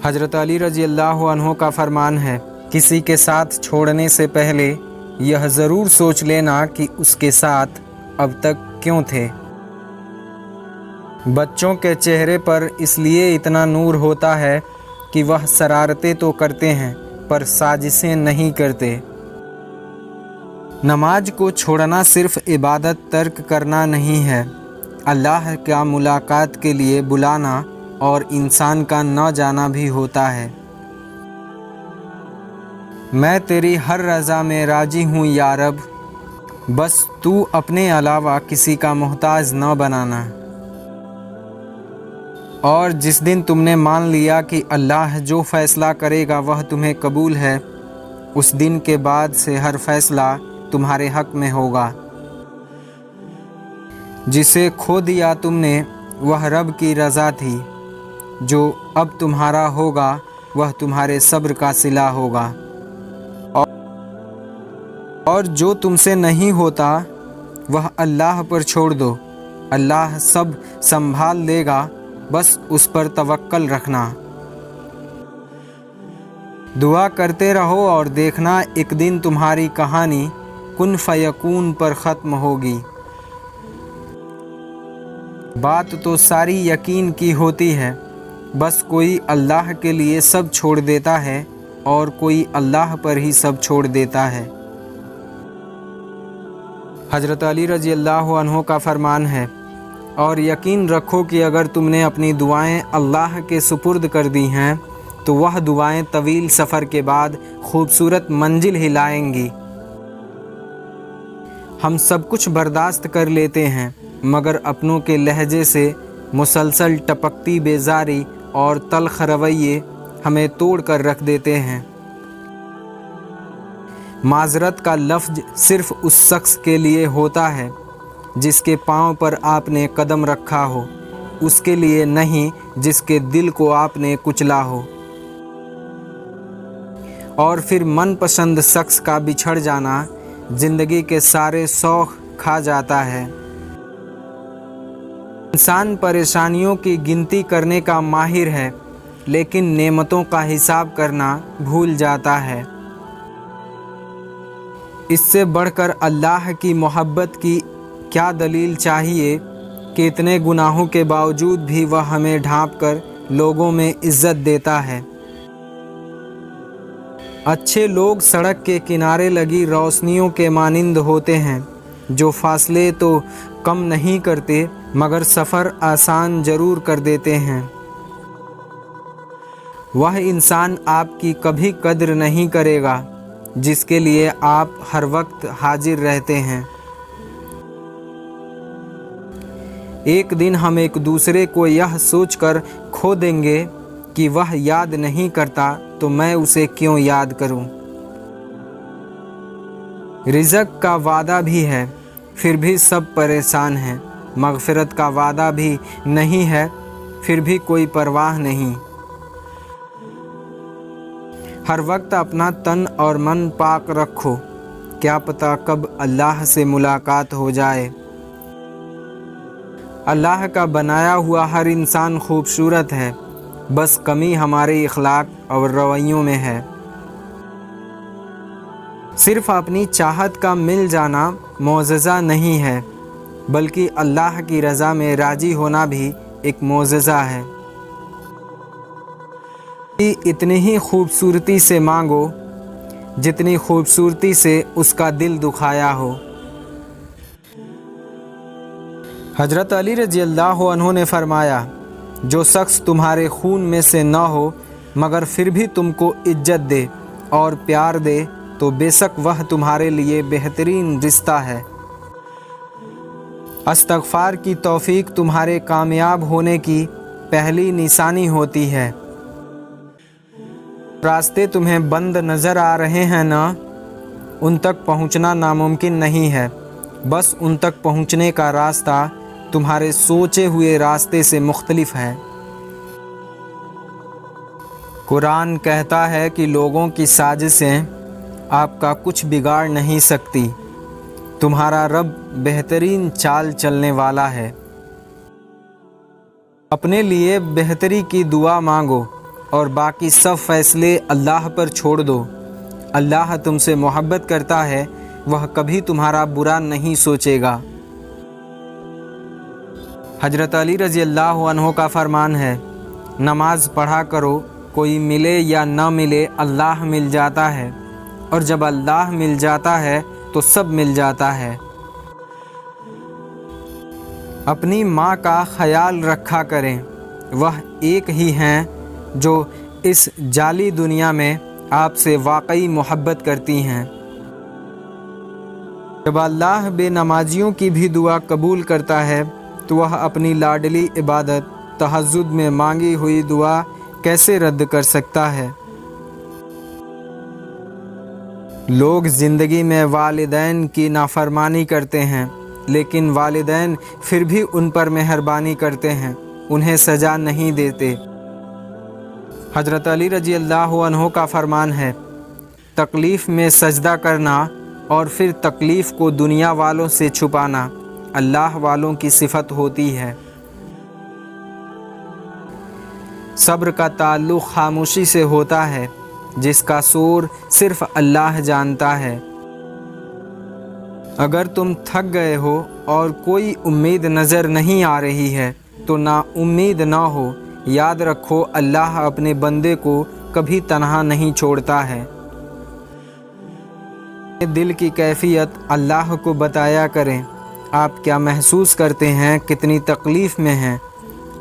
حضرت علی رضی اللہ عنہ کا فرمان ہے، کسی کے ساتھ چھوڑنے سے پہلے یہ ضرور سوچ لینا کہ اس کے ساتھ اب تک کیوں تھے۔ بچوں کے چہرے پر اس لیے اتنا نور ہوتا ہے کہ وہ شرارتیں تو کرتے ہیں پر سازشیں نہیں کرتے۔ نماز کو چھوڑنا صرف عبادت ترک کرنا نہیں ہے، اللہ کا ملاقات کے لیے بلانا اور انسان کا نہ جانا بھی ہوتا ہے۔ میں تیری ہر رضا میں راضی ہوں یا رب، بس تو اپنے علاوہ کسی کا محتاج نہ بنانا۔ اور جس دن تم نے مان لیا کہ اللہ جو فیصلہ کرے گا وہ تمہیں قبول ہے، اس دن کے بعد سے ہر فیصلہ تمہارے حق میں ہوگا۔ جسے کھو دیا تم نے وہ رب کی رضا تھی، جو اب تمہارا ہوگا وہ تمہارے صبر کا صلہ ہوگا۔ اور جو تم سے نہیں ہوتا وہ اللہ پر چھوڑ دو، اللہ سب سنبھال لے گا، بس اس پر توکل رکھنا۔ دعا کرتے رہو اور دیکھنا ایک دن تمہاری کہانی کن فیکون پر ختم ہوگی۔ بات تو ساری یقین کی ہوتی ہے، بس کوئی اللہ کے لیے سب چھوڑ دیتا ہے اور کوئی اللہ پر ہی سب چھوڑ دیتا ہے۔ حضرت علی رضی اللہ عنہ کا فرمان ہے، اور یقین رکھو کہ اگر تم نے اپنی دعائیں اللہ کے سپرد کر دی ہیں تو وہ دعائیں طویل سفر کے بعد خوبصورت منزل ہی لائیں گی۔ ہم سب کچھ برداشت کر لیتے ہیں، مگر اپنوں کے لہجے سے مسلسل ٹپکتی بیزاری اور تلخ رویے ہمیں توڑ کر رکھ دیتے ہیں۔ معذرت کا لفظ صرف اس شخص کے لیے ہوتا ہے جس کے پاؤں پر آپ نے قدم رکھا ہو، اس کے لیے نہیں جس کے دل کو آپ نے کچلا ہو۔ اور پھر من پسند شخص کا بچھڑ جانا زندگی کے سارے شوق کھا جاتا ہے۔ انسان پریشانیوں کی گنتی کرنے کا ماہر ہے، لیکن نعمتوں کا حساب کرنا بھول جاتا ہے۔ اس سے بڑھ کر اللہ کی محبت کی کیا دلیل چاہیے کہ اتنے گناہوں کے باوجود بھی وہ ہمیں ڈھانپ کر لوگوں میں عزت دیتا ہے۔ اچھے لوگ سڑک کے کنارے لگی روشنیوں کے مانند ہوتے ہیں، جو فاصلے تو کم نہیں کرتے مگر سفر آسان ضرور کر دیتے ہیں۔ وہ انسان آپ کی کبھی قدر نہیں کرے گا جس کے لیے آپ ہر وقت حاضر رہتے ہیں۔ ایک دن ہم ایک دوسرے کو یہ سوچ کر کھو دیں گے کہ وہ یاد نہیں کرتا تو میں اسے کیوں یاد کروں۔ رزق کا وعدہ بھی ہے، پھر بھی سب پریشان ہیں۔ مغفرت کا وعدہ بھی نہیں ہے، پھر بھی کوئی پرواہ نہیں۔ ہر وقت اپنا تن اور من پاک رکھو، کیا پتہ کب اللہ سے ملاقات ہو جائے۔ اللہ کا بنایا ہوا ہر انسان خوبصورت ہے، بس کمی ہمارے اخلاق اور رویوں میں ہے۔ صرف اپنی چاہت کا مل جانا معجزہ نہیں ہے، بلکہ اللہ کی رضا میں راضی ہونا بھی ایک معجزہ ہے۔ اتنی ہی خوبصورتی سے مانگو جتنی خوبصورتی سے اس کا دل دکھایا ہو۔ حضرت علی رضی اللہ عنہ نے فرمایا، جو شخص تمہارے خون میں سے نہ ہو مگر پھر بھی تم کو عزت دے اور پیار دے تو بے شک وہ تمہارے لیے بہترین رشتہ ہے۔ استغفار کی توفیق تمہارے کامیاب ہونے کی پہلی نشانی ہوتی ہے۔ راستے تمہیں بند نظر آ رہے ہیں نا، ان تک پہنچنا ناممکن نہیں ہے، بس ان تک پہنچنے کا راستہ تمہارے سوچے ہوئے راستے سے مختلف ہے۔ قرآن کہتا ہے کہ لوگوں کی سازشیں آپ کا کچھ بگاڑ نہیں سکتی، تمہارا رب بہترین چال چلنے والا ہے۔ اپنے لیے بہتری کی دعا مانگو اور باقی سب فیصلے اللہ پر چھوڑ دو۔ اللہ تم سے محبت کرتا ہے، وہ کبھی تمہارا برا نہیں سوچے گا۔ حضرت علی رضی اللہ عنہ کا فرمان ہے، نماز پڑھا کرو، کوئی ملے یا نہ ملے اللہ مل جاتا ہے، اور جب اللہ مل جاتا ہے تو سب مل جاتا ہے۔ اپنی ماں کا خیال رکھا کریں، وہ ایک ہی ہیں جو اس جعلی دنیا میں آپ سے واقعی محبت کرتی ہیں۔ جب اللہ بے نمازیوں کی بھی دعا قبول کرتا ہے تو وہ اپنی لاڈلی عبادت تہجد میں مانگی ہوئی دعا کیسے رد کر سکتا ہے؟ لوگ زندگی میں والدین کی نافرمانی کرتے ہیں، لیکن والدین پھر بھی ان پر مہربانی کرتے ہیں، انہیں سزا نہیں دیتے۔ حضرت علی رضی اللہ عنہ کا فرمان ہے، تکلیف میں سجدہ کرنا اور پھر تکلیف کو دنیا والوں سے چھپانا اللہ والوں کی صفت ہوتی ہے۔ صبر کا تعلق خاموشی سے ہوتا ہے، جس کا سور صرف اللہ جانتا ہے۔ اگر تم تھک گئے ہو اور کوئی امید نظر نہیں آ رہی ہے تو نا امید نہ ہو، یاد رکھو اللہ اپنے بندے کو کبھی تنہا نہیں چھوڑتا ہے۔ دل کی کیفیت اللہ کو بتایا کریں، آپ کیا محسوس کرتے ہیں، کتنی تکلیف میں ہیں۔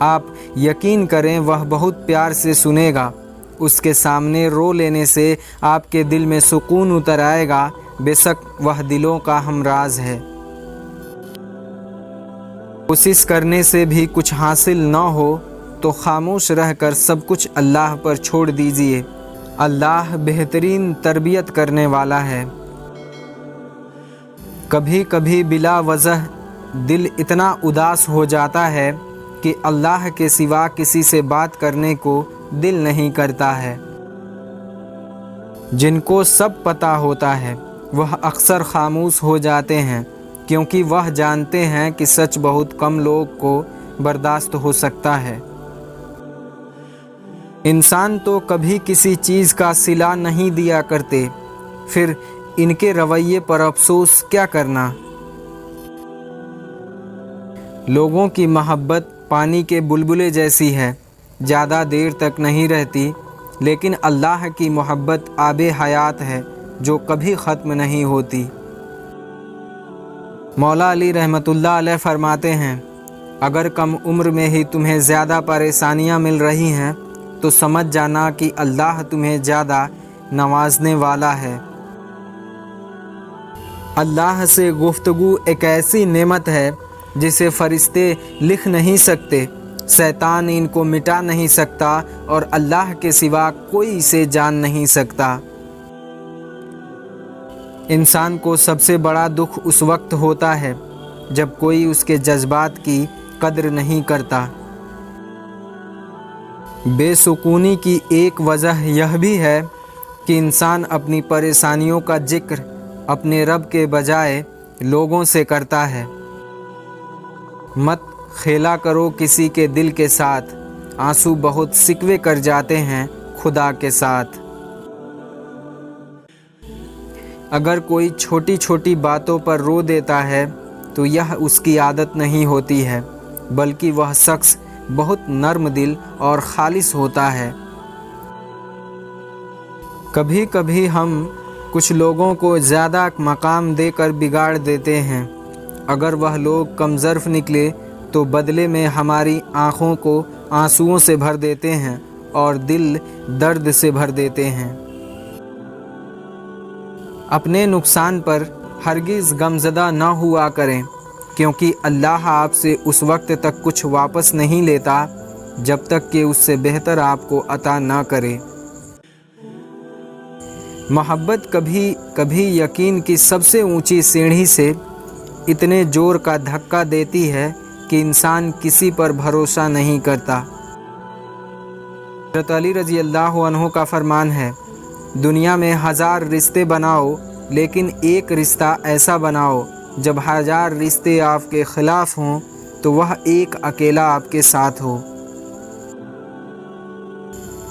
آپ یقین کریں وہ بہت پیار سے سنے گا۔ اس کے سامنے رو لینے سے آپ کے دل میں سکون اتر آئے گا، بے شک وہ دلوں کا ہمراز ہے۔ کوشش کرنے سے بھی کچھ حاصل نہ ہو تو خاموش رہ کر سب کچھ اللہ پر چھوڑ دیجیے، اللہ بہترین تربیت کرنے والا ہے۔ کبھی کبھی بلا وجہ دل اتنا اداس ہو جاتا ہے کہ اللہ کے سوا کسی سے بات کرنے کو دل نہیں کرتا ہے۔ جن کو سب پتہ ہوتا ہے وہ اکثر خاموش ہو جاتے ہیں، کیونکہ وہ جانتے ہیں کہ سچ بہت کم لوگ کو برداشت ہو سکتا ہے۔ انسان تو کبھی کسی چیز کا صلہ نہیں دیا کرتے، پھر ان کے رویے پر افسوس کیا کرنا۔ لوگوں کی محبت پانی کے بلبلے جیسی ہے، زیادہ دیر تک نہیں رہتی، لیکن اللہ کی محبت آب حیات ہے جو کبھی ختم نہیں ہوتی۔ مولا علی رحمۃ اللہ علیہ فرماتے ہیں، اگر کم عمر میں ہی تمہیں زیادہ پریشانیاں مل رہی ہیں تو سمجھ جانا کہ اللہ تمہیں زیادہ نوازنے والا ہے۔ اللہ سے گفتگو ایک ایسی نعمت ہے جسے فرشتے لکھ نہیں سکتے، شیطان ان کو مٹا نہیں سکتا، اور اللہ کے سوا کوئی اسے جان نہیں سکتا۔ انسان کو سب سے بڑا دکھ اس وقت ہوتا ہے جب کوئی اس کے جذبات کی قدر نہیں کرتا۔ بے سکونی کی ایک وجہ یہ بھی ہے کہ انسان اپنی پریشانیوں کا ذکر اپنے رب کے بجائے لوگوں سے کرتا ہے۔ مت کھیلا کرو کسی کے دل کے ساتھ، آنسو بہت شکوے کر جاتے ہیں خدا کے ساتھ۔ اگر کوئی چھوٹی چھوٹی باتوں پر رو دیتا ہے تو یہ اس کی عادت نہیں ہوتی ہے، بلکہ وہ شخص بہت نرم دل اور خالص ہوتا ہے۔ کبھی کبھی ہم کچھ لوگوں کو زیادہ مقام دے کر بگاڑ دیتے ہیں۔ اگر وہ لوگ کم ظرف نکلے تو بدلے میں ہماری آنکھوں کو آنسوؤں سے بھر دیتے ہیں اور دل درد سے بھر دیتے ہیں۔ اپنے نقصان پر ہرگز غمزدہ نہ ہوا کریں، کیونکہ اللہ آپ سے اس وقت تک کچھ واپس نہیں لیتا جب تک کہ اس سے بہتر آپ کو عطا نہ کرے۔ محبت کبھی کبھی یقین کی سب سے اونچی سیڑھی سے اتنے زور کا دھکا دیتی ہے کہ انسان کسی پر بھروسہ نہیں کرتا۔ حضرت علی رضی اللہ عنہ کا فرمان ہے، دنیا میں 1000 رشتے بناؤ لیکن ایک رشتہ ایسا بناؤ جب 1000 رشتے آپ کے خلاف ہوں تو وہ ایک اکیلا آپ کے ساتھ ہو۔